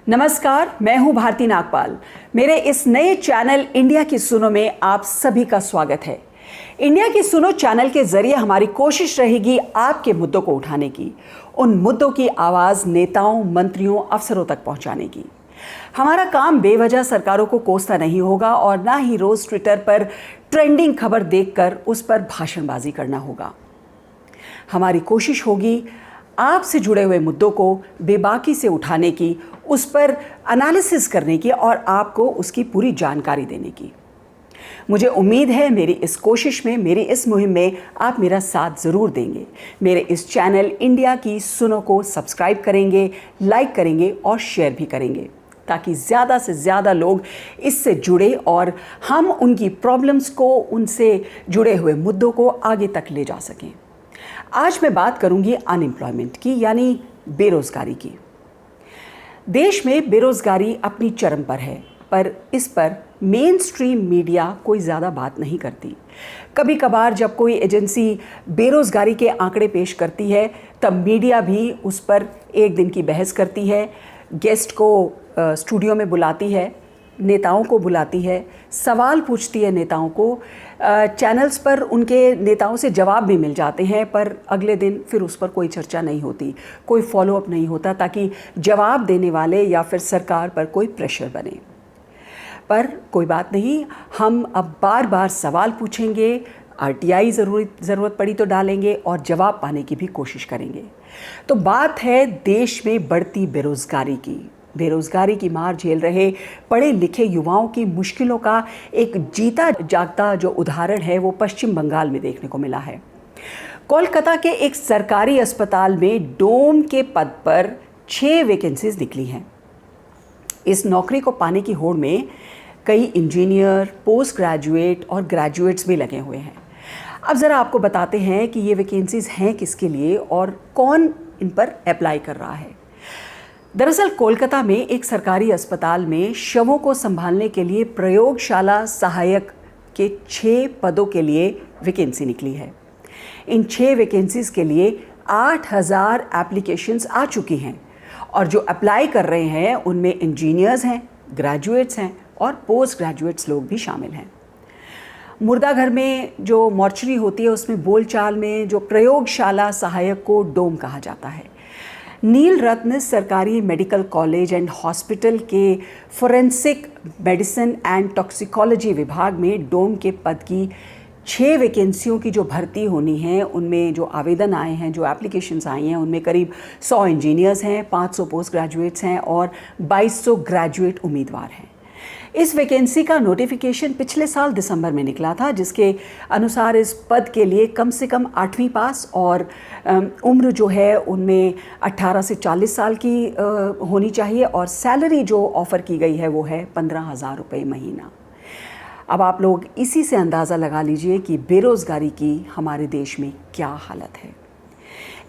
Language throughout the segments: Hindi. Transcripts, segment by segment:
नमस्कार, मैं हूं भारती नागपाल। मेरे इस नए चैनल इंडिया की सुनो में आप सभी का स्वागत है। इंडिया की सुनो चैनल के जरिए हमारी कोशिश रहेगी आपके मुद्दों को उठाने की, उन मुद्दों की आवाज नेताओं, मंत्रियों, अफसरों तक पहुंचाने की। हमारा काम बेवजह सरकारों को कोसना नहीं होगा और ना ही रोज ट्विटर पर ट्रेंडिंग खबर देखकर उस पर भाषणबाजी करना होगा। हमारी कोशिश होगी आपसे जुड़े हुए मुद्दों को बेबाकी से उठाने की, उस पर एनालिसिस करने की और आपको उसकी पूरी जानकारी देने की। मुझे उम्मीद है मेरी इस कोशिश में, मेरी इस मुहिम में आप मेरा साथ ज़रूर देंगे। मेरे इस चैनल इंडिया की सुनो को सब्सक्राइब करेंगे, लाइक करेंगे और शेयर भी करेंगे, ताकि ज़्यादा से ज़्यादा लोग इससे जुड़े और हम उनकी प्रॉब्लम्स को, उनसे जुड़े हुए मुद्दों को आगे तक ले जा सकें। आज मैं बात करूंगी अनएम्प्लॉयमेंट की, यानी बेरोज़गारी की। देश में बेरोज़गारी अपनी चरम पर है, पर इस पर मेन स्ट्रीम मीडिया कोई ज़्यादा बात नहीं करती। कभी कभार जब कोई एजेंसी बेरोज़गारी के आंकड़े पेश करती है, तब मीडिया भी उस पर एक दिन की बहस करती है, गेस्ट को स्टूडियो में बुलाती है, नेताओं को बुलाती है, सवाल पूछती है नेताओं को। चैनल्स पर उनके नेताओं से जवाब भी मिल जाते हैं, पर अगले दिन फिर उस पर कोई चर्चा नहीं होती, कोई फॉलोअप नहीं होता, ताकि जवाब देने वाले या फिर सरकार पर कोई प्रेशर बने। पर कोई बात नहीं, हम अब बार बार सवाल पूछेंगे, आरटीआई ज़रूरत पड़ी तो डालेंगे और जवाब पाने की भी कोशिश करेंगे। तो बात है देश में बढ़ती बेरोज़गारी की। बेरोज़गारी की मार झेल रहे पढ़े लिखे युवाओं की मुश्किलों का एक जीता जागता जो उदाहरण है वो पश्चिम बंगाल में देखने को मिला है। कोलकाता के एक सरकारी अस्पताल में डोम के पद पर 6 वैकेंसीज निकली हैं। इस नौकरी को पाने की होड़ में कई इंजीनियर, पोस्ट ग्रेजुएट और ग्रेजुएट्स भी लगे हुए हैं। अब ज़रा आपको बताते हैं कि ये वैकेंसीज हैं किसके लिए और कौन इन पर अप्लाई कर रहा है। दरअसल कोलकाता में एक सरकारी अस्पताल में शवों को संभालने के लिए प्रयोगशाला सहायक के 6 पदों के लिए वैकेंसी निकली है। इन 6 वैकेंसीज के लिए 8000 एप्लीकेशंस आ चुकी हैं और जो अप्लाई कर रहे हैं उनमें इंजीनियर्स हैं, ग्रेजुएट्स हैं और पोस्ट ग्रेजुएट्स लोग भी शामिल हैं। मुर्दाघर में जो मॉर्चरी होती है उसमें बोलचाल में जो प्रयोगशाला सहायक को डोम कहा जाता है। नील रत्न सरकारी मेडिकल कॉलेज एंड हॉस्पिटल के फोरेंसिक मेडिसिन एंड टॉक्सिकोलॉजी विभाग में डोम के पद की 6 वैकेंसियों की जो भर्ती होनी है, उनमें जो आवेदन आए हैं, जो एप्लीकेशंस आई हैं, उनमें करीब 100 इंजीनियर्स हैं, 500 पोस्ट ग्रेजुएट्स हैं और 2200 ग्रेजुएट उम्मीदवार हैं। इस वैकेंसी का नोटिफिकेशन पिछले साल दिसंबर में निकला था, जिसके अनुसार इस पद के लिए कम से कम 8वीं पास और उम्र जो है उनमें 18 से 40 साल की होनी चाहिए और सैलरी जो ऑफ़र की गई है वो है 15,000 रुपये महीना। अब आप लोग इसी से अंदाज़ा लगा लीजिए कि बेरोज़गारी की हमारे देश में क्या हालत है।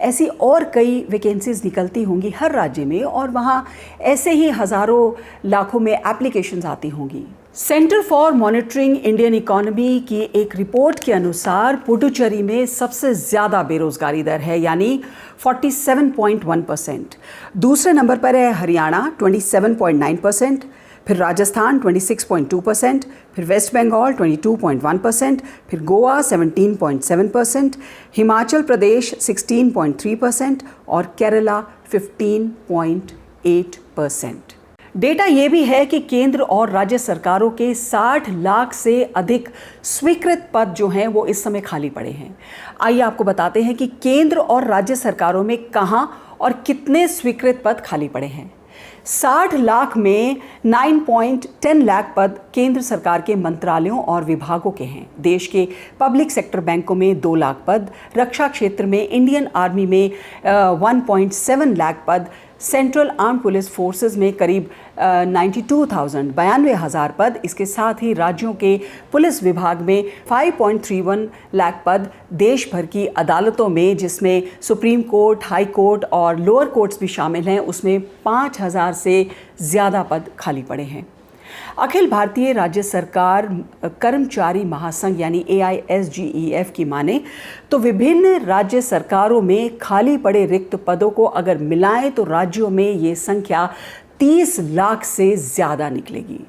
ऐसी और कई वैकेंसीज निकलती होंगी हर राज्य में और वहाँ ऐसे ही हज़ारों लाखों में एप्लीकेशंस आती होंगी। Centre for monitoring Indian economy की एक रिपोर्ट के अनुसार पुडुचेरी में सबसे ज़्यादा बेरोज़गारी दर है, यानी 47.1%। दूसरे नंबर पर है हरियाणा 27.9%, फिर राजस्थान 26.2%, फिर वेस्ट बंगाल 22.1%, फिर गोवा 17.7%, हिमाचल प्रदेश 16.3% और केरला 15.8%। डेटा ये भी है कि केंद्र और राज्य सरकारों के 60 लाख से अधिक स्वीकृत पद जो हैं वो इस समय खाली पड़े हैं। आइए आपको बताते हैं कि केंद्र और राज्य सरकारों में कहाँ और कितने स्वीकृत पद खाली पड़े हैं। 60 लाख में 9.10 लाख पद केंद्र सरकार के मंत्रालयों और विभागों के हैं। देश के पब्लिक सेक्टर बैंकों में 2 लाख पद, रक्षा क्षेत्र में इंडियन आर्मी में 1.7 लाख पद, सेंट्रल आर्म पुलिस फोर्सेस में करीब 92,000 पद, इसके साथ ही राज्यों के पुलिस विभाग में 5.31 लाख पद, देश भर की अदालतों में जिसमें सुप्रीम कोर्ट, हाई कोर्ट और लोअर कोर्ट्स भी शामिल हैं, उसमें 5,000 से ज़्यादा पद खाली पड़े हैं। अखिल भारतीय राज्य सरकार कर्मचारी महासंघ यानी AISGEF की माने तो विभिन्न राज्य सरकारों में खाली पड़े रिक्त पदों को अगर मिलाएं तो राज्यों में ये संख्या 30 लाख से ज़्यादा निकलेगी।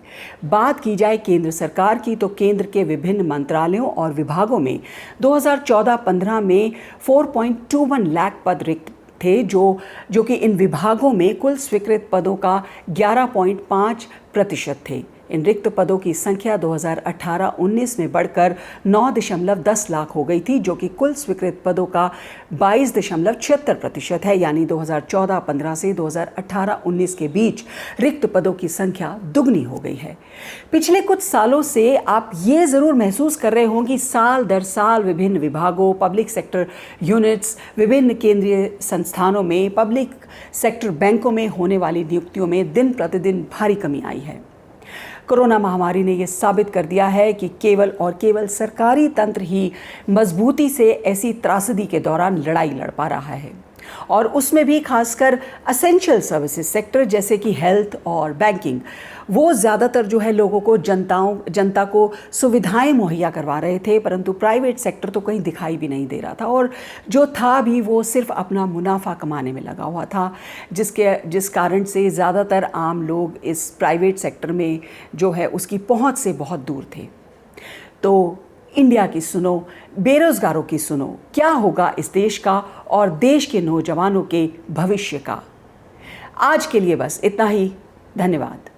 बात की जाए केंद्र सरकार की तो केंद्र के विभिन्न मंत्रालयों और विभागों में 2014-15 में 4.21 लाख पद रिक्त थे, जो कि इन विभागों में कुल स्वीकृत पदों का 11.5% थे। इन रिक्त पदों की संख्या 2018-19 में बढ़कर 9.10 लाख हो गई थी, जो कि कुल स्वीकृत पदों का 22.76% है। यानी 2014-15 से 2018-19 के बीच रिक्त पदों की संख्या दुगनी हो गई है। पिछले कुछ सालों से आप ये ज़रूर महसूस कर रहे हों कि साल दर साल विभिन्न विभागों, पब्लिक सेक्टर यूनिट्स, विभिन्न केंद्रीय संस्थानों में, पब्लिक सेक्टर बैंकों में होने वाली नियुक्तियों में दिन प्रतिदिन भारी कमी आई है। कोरोना महामारी ने यह साबित कर दिया है कि केवल और केवल सरकारी तंत्र ही मजबूती से ऐसी त्रासदी के दौरान लड़ाई लड़ पा रहा है, और उसमें भी खासकर असेंशियल सर्विसेज सेक्टर जैसे कि हेल्थ और बैंकिंग, वो ज़्यादातर जो है लोगों को जनता को सुविधाएं मुहैया करवा रहे थे, परंतु प्राइवेट सेक्टर तो कहीं दिखाई भी नहीं दे रहा था, और जो था भी वो सिर्फ अपना मुनाफा कमाने में लगा हुआ था, जिस कारण से ज़्यादातर आम लोग इस प्राइवेट सेक्टर में जो है उसकी पहुंच से बहुत दूर थे। तो इंडिया की सुनो, बेरोजगारों की सुनो, क्या होगा इस देश का और देश के नौजवानों के भविष्य का। आज के लिए बस इतना ही। धन्यवाद।